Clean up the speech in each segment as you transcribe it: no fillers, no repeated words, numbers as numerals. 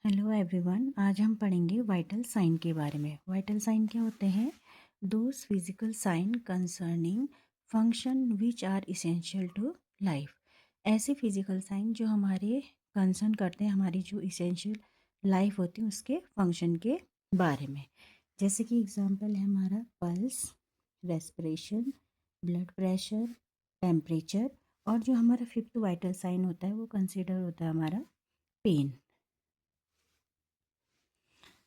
Hello everyone, आज हम पढ़ेंगे वाइटल साइन के बारे में। वाइटल साइन क्या होते हैं? Those physical sign concerning function which are essential to life. ऐसे फिजिकल साइन जो हमारे कंसर्न करते हैं, हमारी जो इसेंशियल लाइफ होती है उसके फंक्शन के बारे में। जैसे कि एग्जांपल है हमारा pulse, respiration, blood pressure, temperature. और जो हमारा फिफ्थ वाइटल साइन होता है वो कंसिडर होता है हमारा पेन।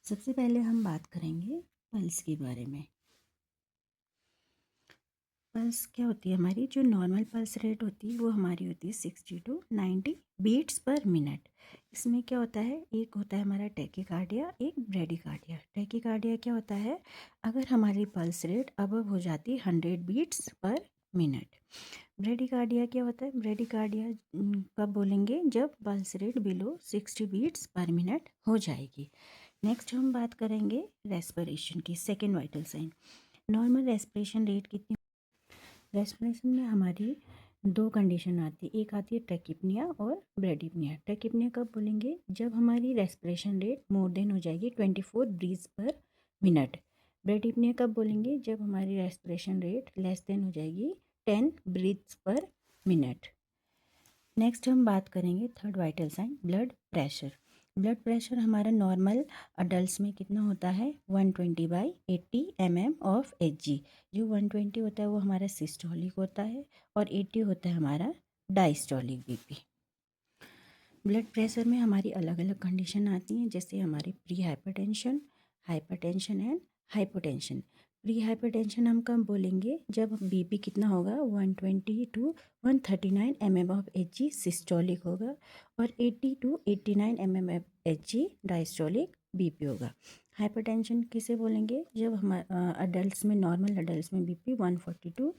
सबसे पहले हम बात करेंगे पल्स के बारे में। पल्स क्या होती है? हमारी जो नॉर्मल पल्स रेट होती है वो हमारी होती है 60 to 90 बीट्स पर मिनट। इसमें क्या होता है, एक होता है हमारा टैकीकार्डिया, एक ब्रेडिकार्डिया। टैकीकार्डिया क्या होता है? अगर हमारी पल्स रेट अबव हो जाती है 100 बीट्स पर मिनट। ब्रेडिकार्डिया क्या होता है? ब्रेडिकार्डिया कब बोलेंगे? जब pulse rate below 60 beats per minute हो जाएगी। नेक्स्ट हम बात करेंगे रेस्पिरेशन की, second vital sign. Normal respiration rate कितनी? रेस्पिरेशन में हमारी दो कंडीशन आती है, एक आती है ट्रैकिपनिया और ब्रेडिपनिया। ट्रैकिपनिया कब बोलेंगे? जब हमारी रेस्पिरेशन रेट मोर देन हो जाएगी 24 ब्रीथ पर मिनट। ब्रेडिपनिया कब बोलेंगे? जब हमारी रेस्पिरेशन रेट लेस देन हो जाएगी 10 ब्रीथ्स पर मिनट। नेक्स्ट हम बात करेंगे third vital sign, blood pressure. Blood pressure हमारा नॉर्मल अडल्ट में कितना होता है? 120/80 mm ऑफ Hg। जो 120 होता है वो हमारा सिस्टोलिक होता है और 80 होता है हमारा डायस्टोलिक बीपी। ब्लड प्रेशर में हमारी अलग अलग कंडीशन आती हैं, जैसे हमारी pre hypertension, hypertension and hypotension. Pre hypertension हम कब बोलेंगे? जब बीपी कितना होगा? 120 to 139 mm of Hg systolic होगा और 80 to 89 mm of Hg diastolic BP होगा। हाइपरटेंशन किसे बोलेंगे? जब हम अडल्ट में, नॉर्मल अडल्ट में BP 140 to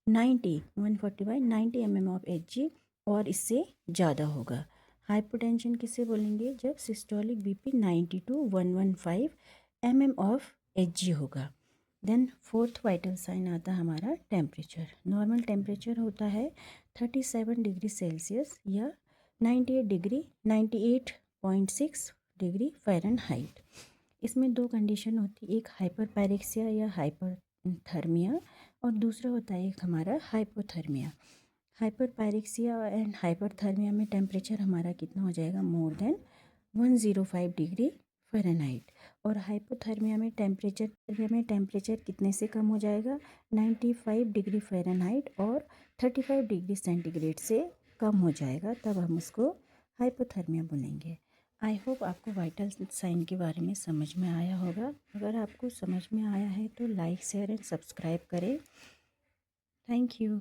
140/90 mm of Hg और इससे ज़्यादा होगा। हाइपोटेंशन किसे बोलेंगे? जब systolic BP 90 to 115 mm of Hg होगा। देन फोर्थ वाइटल साइन आता है हमारा टेम्परेचर। नॉर्मल टेम्परेचर होता है 37 डिग्री सेल्सियस या 98.6 डिग्री फ़ारेनहाइट। इसमें दो कंडीशन होती है, एक हाइपर पैरेक्सिया या हाइपरथर्मिया और दूसरा होता है एक हमारा hypothermia. Hyper pyrexia and hyperthermia में टेम्परेचर हमारा कितना हो जाएगा? More than 105 degree Fahrenheit. और हाइपोथर्मिया में टेम्परेचर कितने से कम हो जाएगा? 95 डिग्री फ़ारेनहाइट और 35 डिग्री सेंटीग्रेड से कम हो जाएगा, तब हम उसको हाइपोथर्मिया बोलेंगे। आई होप आपको वाइटल साइन के बारे में समझ में आया होगा। अगर आपको समझ में आया है तो लाइक, शेयर एंड सब्सक्राइब करें। Thank you.